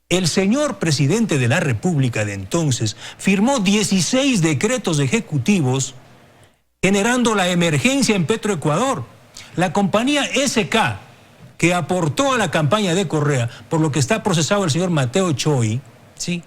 El señor presidente de la República de entonces firmó 16 decretos ejecutivos generando la emergencia en Petroecuador. La compañía SK, que aportó a la campaña de Correa, por lo que está procesado el señor Mateo Choi, ¿sí?,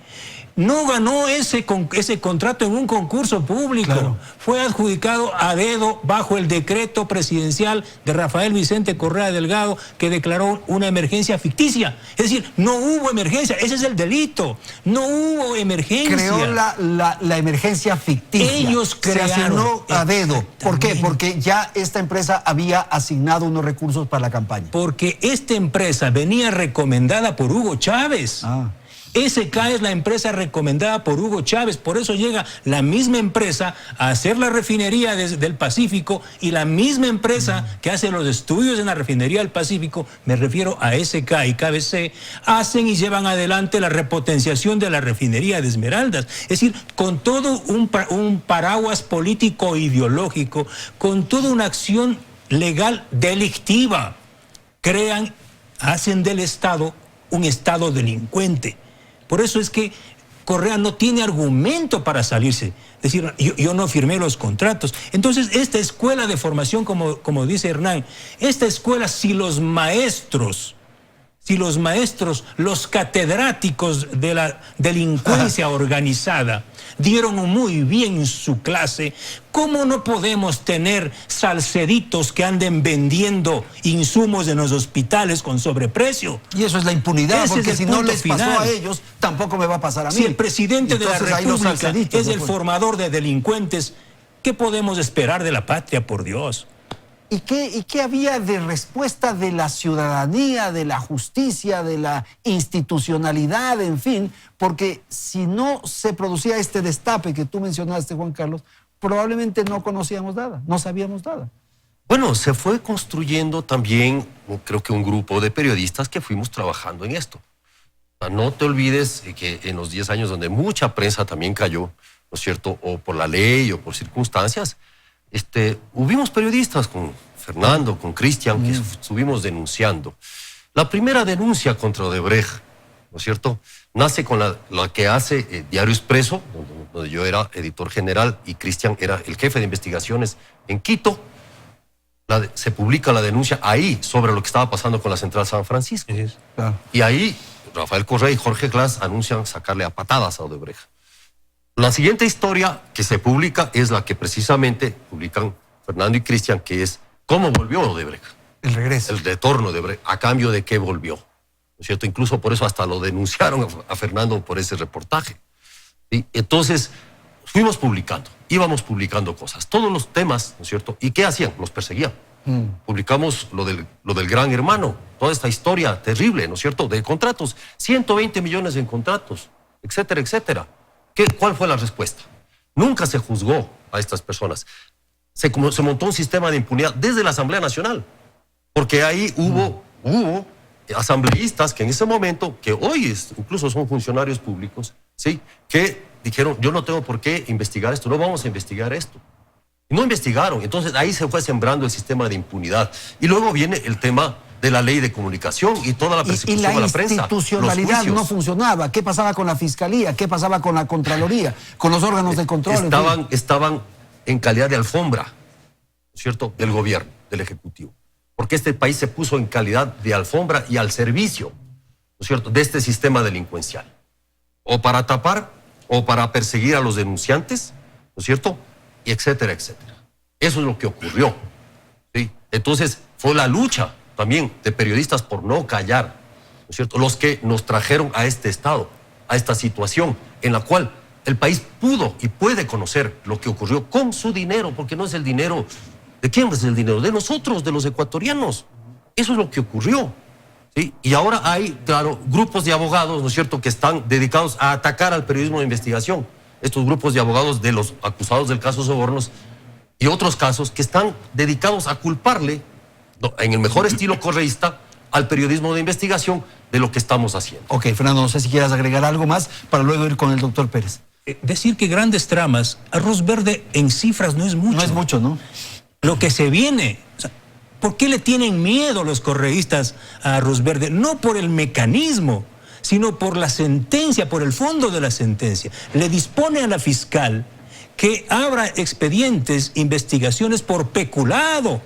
no ganó ese contrato en un concurso público. Claro. Fue adjudicado a dedo bajo el decreto presidencial de Rafael Vicente Correa Delgado, que declaró una emergencia ficticia. Es decir, no hubo emergencia, ese es el delito. No hubo emergencia. Creó la emergencia ficticia. Ellos crearon. Se asignó a dedo. ¿Por qué? Porque ya esta empresa había asignado unos recursos para la campaña. Porque esta empresa venía recomendada por Hugo Chávez. SK es la empresa recomendada por Hugo Chávez, por eso llega la misma empresa a hacer la refinería del Pacífico, y la misma empresa que hace los estudios en la refinería del Pacífico, me refiero a SK y KBC, hacen y llevan adelante la repotenciación de la refinería de Esmeraldas. Es decir, con todo un paraguas político ideológico, con toda una acción legal delictiva, hacen del Estado un Estado delincuente. Por eso es que Correa no tiene argumento para salirse. Es decir, yo no firmé los contratos. Entonces, esta escuela de formación, como dice Hernán, esta escuela, si los maestros, los catedráticos de la delincuencia organizada dieron muy bien su clase, ¿cómo no podemos tener salceditos que anden vendiendo insumos en los hospitales con sobreprecio? Y eso es la impunidad, porque si no les pasó a ellos, tampoco me va a pasar a mí. Si el presidente de la República es el formador de delincuentes, ¿qué podemos esperar de la patria, por Dios? ¿Y qué había de respuesta de la ciudadanía, de la justicia, de la institucionalidad, en fin? Porque si no se producía este destape que tú mencionaste, Juan Carlos, probablemente no conocíamos nada, no sabíamos nada. Bueno, se fue construyendo también, creo que un grupo de periodistas que fuimos trabajando en esto. No te olvides que en los 10 años donde mucha prensa también cayó, ¿no es cierto?, o por la ley o por circunstancias, hubimos periodistas con Fernando, con Cristian, que estuvimos denunciando. La primera denuncia contra Odebrecht, ¿no es cierto?, nace con la que hace Diario Expreso, donde yo era editor general y Cristian era el jefe de investigaciones en Quito. Se publica la denuncia ahí sobre lo que estaba pasando con la Central San Francisco. Claro. Y ahí Rafael Correa y Jorge Glass anuncian sacarle a patadas a Odebrecht. La siguiente historia que se publica es la que precisamente publican Fernando y Cristian, que es cómo volvió Odebrecht. El regreso. El retorno de Odebrecht, a cambio de qué volvió. ¿No es cierto? Incluso por eso hasta lo denunciaron a Fernando por ese reportaje. ¿Sí? Entonces, fuimos publicando, íbamos publicando cosas, todos los temas, ¿no es cierto? ¿Y qué hacían? Los perseguían. Publicamos lo del Gran Hermano, toda esta historia terrible, ¿no es cierto?, de contratos, 120 millones en contratos, etcétera, etcétera. ¿Cuál fue la respuesta? Nunca se juzgó a estas personas. Se montó un sistema de impunidad desde la Asamblea Nacional, porque ahí hubo asambleístas que en ese momento, que hoy incluso son funcionarios públicos, ¿sí?, que dijeron, yo no tengo por qué investigar esto, no vamos a investigar esto. Y no investigaron. Entonces ahí se fue sembrando el sistema de impunidad. Y luego viene el tema de la ley de comunicación y toda la persecución a la prensa. Y la institucionalidad no funcionaba. ¿Qué pasaba con la Fiscalía? ¿Qué pasaba con la Contraloría? ¿Con los órganos de control? Estaban en calidad de alfombra, ¿cierto?, del gobierno, del Ejecutivo. Porque este país se puso en calidad de alfombra y al servicio, ¿no es cierto?, de este sistema delincuencial. O para tapar, o para perseguir a los denunciantes, ¿no es cierto?, y etcétera, etcétera. Eso es lo que ocurrió, ¿sí? Entonces, fue la lucha también de periodistas por no callar, ¿no es cierto?, los que nos trajeron a este estado, a esta situación en la cual el país pudo y puede conocer lo que ocurrió con su dinero, porque no es el dinero, ¿de quién es el dinero? De nosotros, de los ecuatorianos. Eso es lo que ocurrió, ¿sí? Y ahora hay, claro, grupos de abogados, ¿no es cierto?, que están dedicados a atacar al periodismo de investigación. Estos grupos de abogados de los acusados del caso Sobornos y otros casos que están dedicados a culparle, en el mejor estilo correísta, al periodismo de investigación de lo que estamos haciendo. Ok, Fernando, no sé si quieras agregar algo más para luego ir con el doctor Pérez. Decir que grandes tramas, arroz verde en cifras no es mucho. No es mucho, ¿no? Lo que se viene, o sea, ¿por qué le tienen miedo los correístas a arroz verde? No por el mecanismo, sino por la sentencia, por el fondo de la sentencia. Le dispone a la fiscal que abra expedientes, investigaciones por peculado.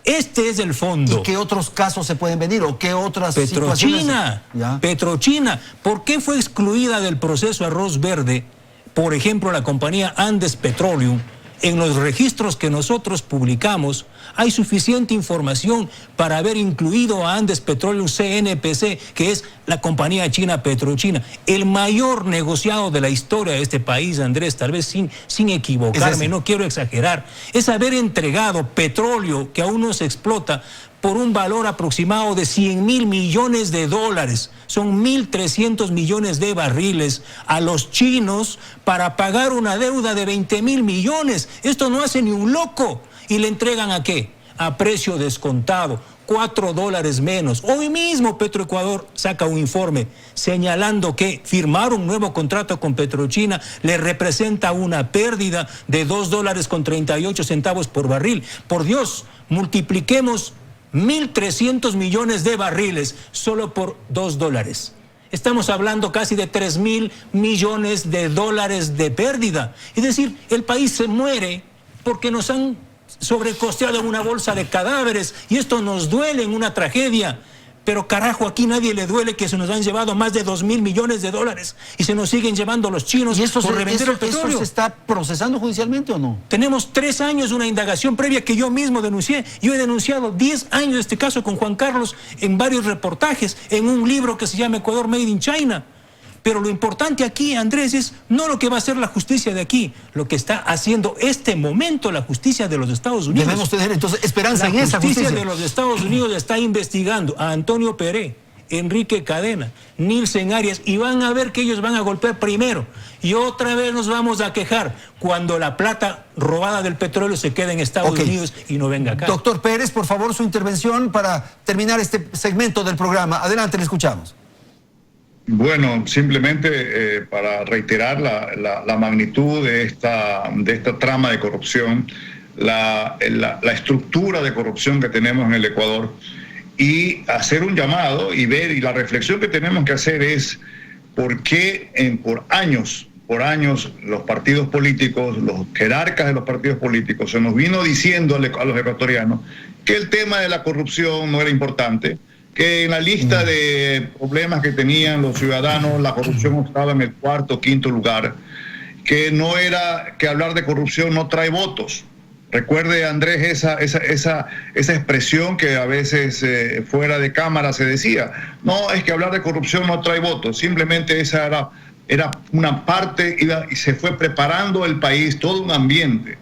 Este es el fondo. ¿Y qué otros casos se pueden venir o qué otras Petrochina, situaciones? Petrochina. ¿Por qué fue excluida del proceso Arroz Verde, por ejemplo, la compañía Andes Petroleum? En los registros que nosotros publicamos hay suficiente información para haber incluido a Andes Petroleum CNPC, que es la compañía china Petrochina. El mayor negociado de la historia de este país, Andrés, tal vez sin equivocarme, no quiero exagerar, es haber entregado petróleo que aún no se explota por un valor aproximado de 100.000 millones de dólares. Son 1.300 millones de barriles a los chinos para pagar una deuda de 20.000 millones. Esto no hace ni un loco. ¿Y le entregan a qué? A precio descontado, $4 menos. Hoy mismo Petroecuador saca un informe señalando que firmar un nuevo contrato con Petrochina le representa una pérdida de $2.38 por barril. Por Dios, multipliquemos 1.300 millones de barriles solo por $2. Estamos hablando casi de 3.000 millones de dólares de pérdida. Es decir, el país se muere porque nos han sobrecosteado en una bolsa de cadáveres y esto nos duele en una tragedia. Pero carajo, aquí nadie le duele que se nos han llevado más de 2.000 millones de dólares y se nos siguen llevando los chinos por revender el petróleo. ¿Eso se está procesando judicialmente o no? Tenemos 3 años de una indagación previa que yo mismo denuncié. Yo he denunciado 10 años de este caso con Juan Carlos en varios reportajes, en un libro que se llama Ecuador Made in China. Pero lo importante aquí, Andrés, es no lo que va a hacer la justicia de aquí, lo que está haciendo este momento la justicia de los Estados Unidos. Debemos tener entonces esperanza en esa justicia. La justicia de los Estados Unidos está investigando a Antonio Peré, Enrique Cadena, Nilsen Arias, y van a ver que ellos van a golpear primero. Y otra vez nos vamos a quejar cuando la plata robada del petróleo se quede en Estados Unidos y no venga acá. Doctor Pérez, por favor, su intervención para terminar este segmento del programa. Adelante, le escuchamos. Bueno, simplemente para reiterar la magnitud de esta trama de corrupción, la estructura de corrupción que tenemos en el Ecuador, y hacer un llamado y ver, y la reflexión que tenemos que hacer es por qué por años los partidos políticos, los jerarcas de los partidos políticos, se nos vino diciendo a los ecuatorianos que el tema de la corrupción no era importante, que en la lista de problemas que tenían los ciudadanos, la corrupción estaba en el 4º o 5º lugar, que hablar de corrupción no trae votos. Recuerde, Andrés, esa expresión que a veces fuera de cámara se decía. No, es que hablar de corrupción no trae votos. Simplemente esa era una parte y se fue preparando el país, todo un ambiente,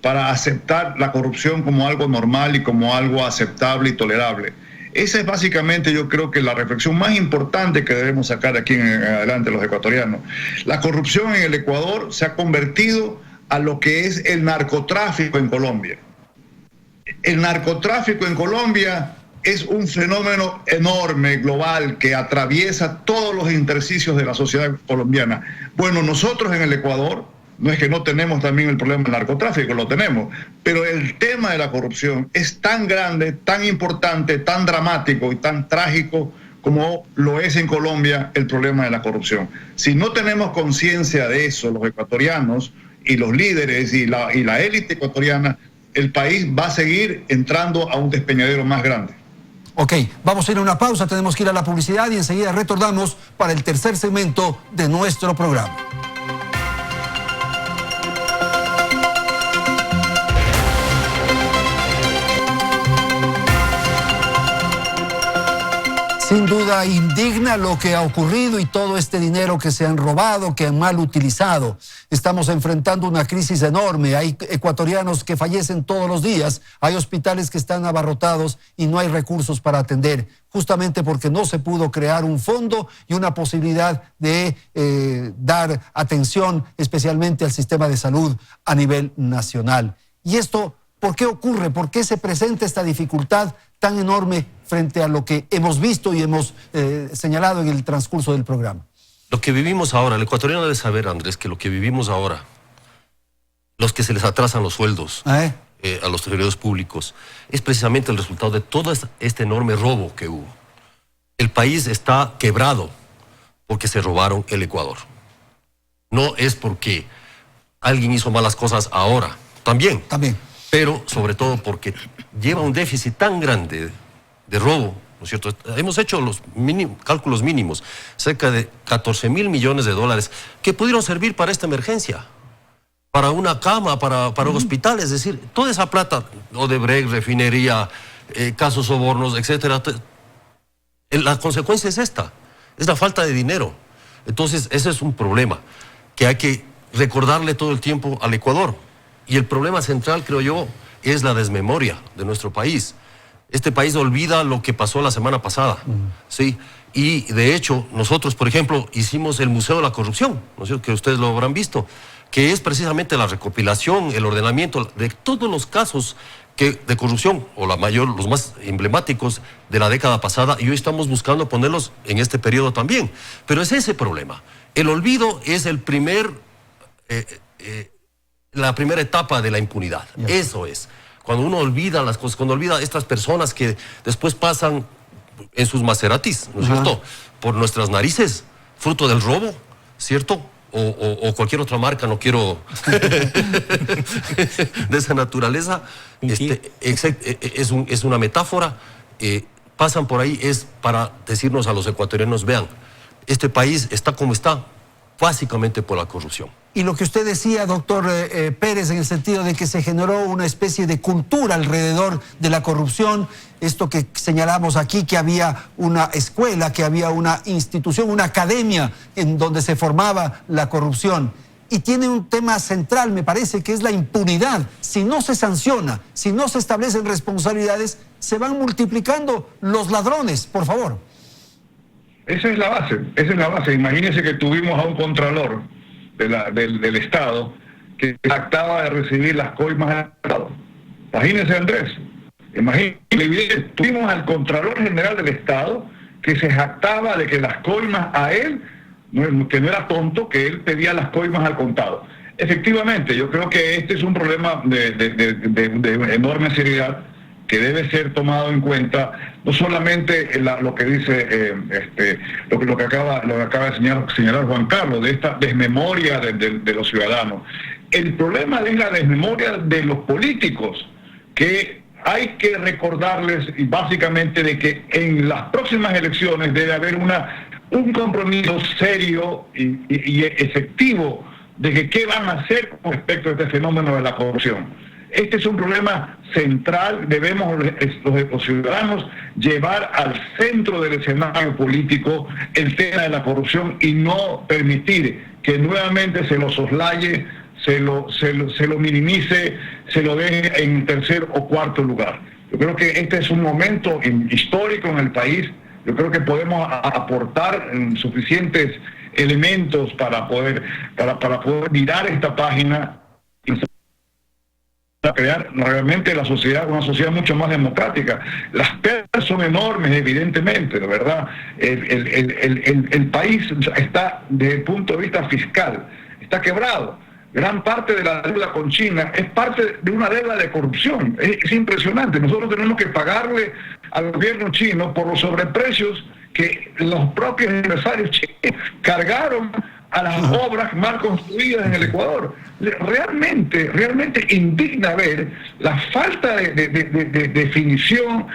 para aceptar la corrupción como algo normal y como algo aceptable y tolerable. Esa es básicamente, yo creo que la reflexión más importante que debemos sacar aquí en adelante los ecuatorianos. La corrupción en el Ecuador se ha convertido a lo que es el narcotráfico en Colombia. El narcotráfico en Colombia es un fenómeno enorme, global, que atraviesa todos los intersticios de la sociedad colombiana. Bueno, nosotros en el Ecuador, no es que no tenemos también el problema del narcotráfico, lo tenemos, pero el tema de la corrupción es tan grande, tan importante, tan dramático y tan trágico como lo es en Colombia el problema de la corrupción. Si no tenemos conciencia de eso, los ecuatorianos y los líderes y la élite ecuatoriana, el país va a seguir entrando a un despeñadero más grande. Ok, vamos a ir a una pausa, tenemos que ir a la publicidad y enseguida retornamos para el tercer segmento de nuestro programa. Sin duda indigna lo que ha ocurrido y todo este dinero que se han robado, que han mal utilizado. Estamos enfrentando una crisis enorme. Hay ecuatorianos que fallecen todos los días. Hay hospitales que están abarrotados y no hay recursos para atender, justamente porque no se pudo crear un fondo y una posibilidad de dar atención especialmente al sistema de salud a nivel nacional. Y esto, ¿por qué ocurre? ¿Por qué se presenta esta dificultad tan enorme frente a lo que hemos visto y hemos señalado en el transcurso del programa? Lo que vivimos ahora, el ecuatoriano debe saber, Andrés, que lo que vivimos ahora, los que se les atrasan los sueldos a los servidores públicos, es precisamente el resultado de todo este enorme robo que hubo. El país está quebrado porque se robaron el Ecuador. No es porque alguien hizo malas cosas ahora, también. También. Pero sobre todo porque lleva un déficit tan grande de robo, ¿no es cierto? Hemos hecho los cálculos mínimos, cerca de 14.000 millones de dólares, que pudieron servir para esta emergencia, para una cama, para hospitales, es decir, toda esa plata, Odebrecht, refinería, casos sobornos, etcétera. La consecuencia es esta, es la falta de dinero. Entonces, ese es un problema que hay que recordarle todo el tiempo al Ecuador. Y el problema central, creo yo, es la desmemoria de nuestro país. Este país olvida lo que pasó la semana pasada, ¿sí? Y de hecho, nosotros, por ejemplo, hicimos el Museo de la Corrupción, ¿no es cierto?, que ustedes lo habrán visto, que es precisamente la recopilación, el ordenamiento de todos los casos de corrupción, o los más emblemáticos de la década pasada, y hoy estamos buscando ponerlos en este periodo también. Pero es ese problema. El olvido es la primera etapa de la impunidad. Eso es. Cuando uno olvida las cosas, cuando olvida estas personas que después pasan en sus Maseratis, ¿no es cierto?, por nuestras narices, fruto del robo, ¿cierto?, o cualquier otra marca, no quiero de esa naturaleza, es una metáfora, pasan por ahí, es para decirnos a los ecuatorianos, vean, este país está como está, básicamente por la corrupción. Y lo que usted decía, doctor Pérez, en el sentido de que se generó una especie de cultura alrededor de la corrupción, esto que señalamos aquí, que había una escuela, que había una institución, una academia en donde se formaba la corrupción. Y tiene un tema central, me parece, que es la impunidad. Si no se sanciona, si no se establecen responsabilidades, se van multiplicando los ladrones, por favor. Esa es la base. Imagínense que tuvimos a un contralor del Estado que actaba de recibir las coimas del Estado. Imagínense, Andrés. Imagínense, tuvimos al Contralor General del Estado que se jactaba de que las coimas a él, que no era tonto, que él pedía las coimas al contado. Efectivamente, yo creo que este es un problema de enorme seriedad que debe ser tomado en cuenta, no solamente lo que dice, lo que acaba de señalar Juan Carlos, de esta desmemoria de los ciudadanos. El problema es la desmemoria de los políticos, que hay que recordarles básicamente de que en las próximas elecciones debe haber un compromiso serio y efectivo de que qué van a hacer con respecto a este fenómeno de la corrupción. Este es un problema central, debemos los ciudadanos llevar al centro del escenario político el tema de la corrupción y no permitir que nuevamente se lo soslaye, se lo minimice, se lo deje en tercer o cuarto lugar. Yo creo que este es un momento histórico en el país. Yo creo que podemos aportar suficientes elementos para poder mirar esta página y crear realmente una sociedad mucho más democrática. Las pérdidas son enormes, evidentemente, de verdad. El país está, desde el punto de vista fiscal, está quebrado. Gran parte de la deuda con China es parte de una deuda de corrupción. Es impresionante. Nosotros tenemos que pagarle al gobierno chino por los sobreprecios que los propios empresarios chinos cargaron a las obras mal construidas en el Ecuador. Realmente indigna ver la falta de definición,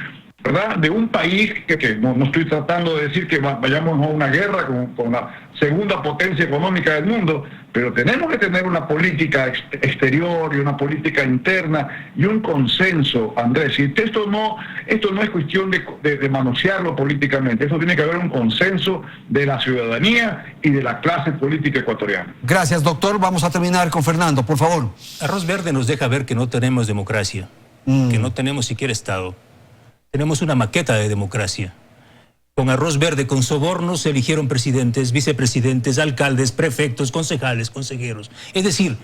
¿verdad?, de un país que no estoy tratando de decir que vayamos a una guerra con la segunda potencia económica del mundo, pero tenemos que tener una política exterior y una política interna y un consenso, Andrés. Y esto no es cuestión de manosearlo políticamente, esto tiene que haber un consenso de la ciudadanía y de la clase política ecuatoriana. Gracias, doctor. Vamos a terminar con Fernando, por favor. Arroz Verde nos deja ver que no tenemos democracia, que no tenemos siquiera Estado. Tenemos una maqueta de democracia. Con Arroz Verde, con sobornos, se eligieron presidentes, vicepresidentes, alcaldes, prefectos, concejales, consejeros. Es decir,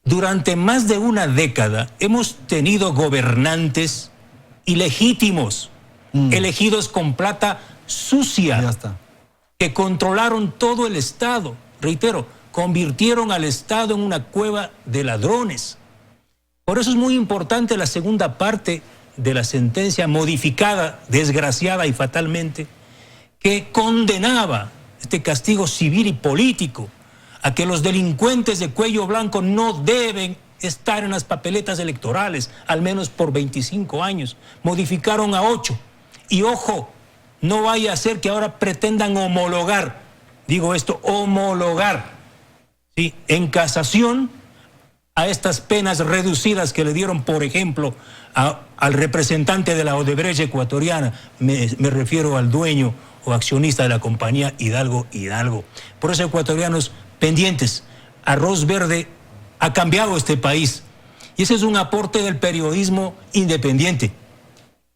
durante más de una década hemos tenido gobernantes ilegítimos, elegidos con plata sucia, que controlaron todo el Estado. Reitero, convirtieron al Estado en una cueva de ladrones. Por eso es muy importante la segunda parte de la sentencia modificada, desgraciada y fatalmente, que condenaba este castigo civil y político a que los delincuentes de cuello blanco no deben estar en las papeletas electorales, al menos por 25 años. Modificaron a 8. Y ojo, no vaya a ser que ahora pretendan homologar, digo esto, homologar, ¿sí?, en casación a estas penas reducidas que le dieron, por ejemplo, al representante de la Odebrecht ecuatoriana, me refiero al dueño o accionista de la compañía Hidalgo. Por eso, ecuatorianos pendientes, Arroz Verde ha cambiado este país. Y ese es un aporte del periodismo independiente.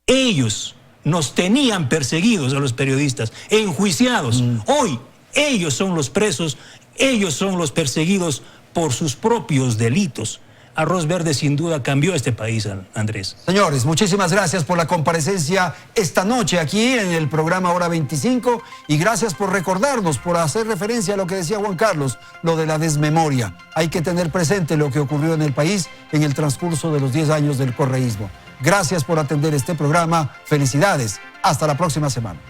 Ellos nos tenían perseguidos a los periodistas, enjuiciados. Hoy ellos son los presos, ellos son los perseguidos por sus propios delitos. Arroz Verde sin duda cambió este país, Andrés. Señores, muchísimas gracias por la comparecencia esta noche aquí en el programa Hora 25 y gracias por recordarnos, por hacer referencia a lo que decía Juan Carlos, lo de la desmemoria. Hay que tener presente lo que ocurrió en el país en el transcurso de los 10 años del correísmo. Gracias por atender este programa. Felicidades. Hasta la próxima semana.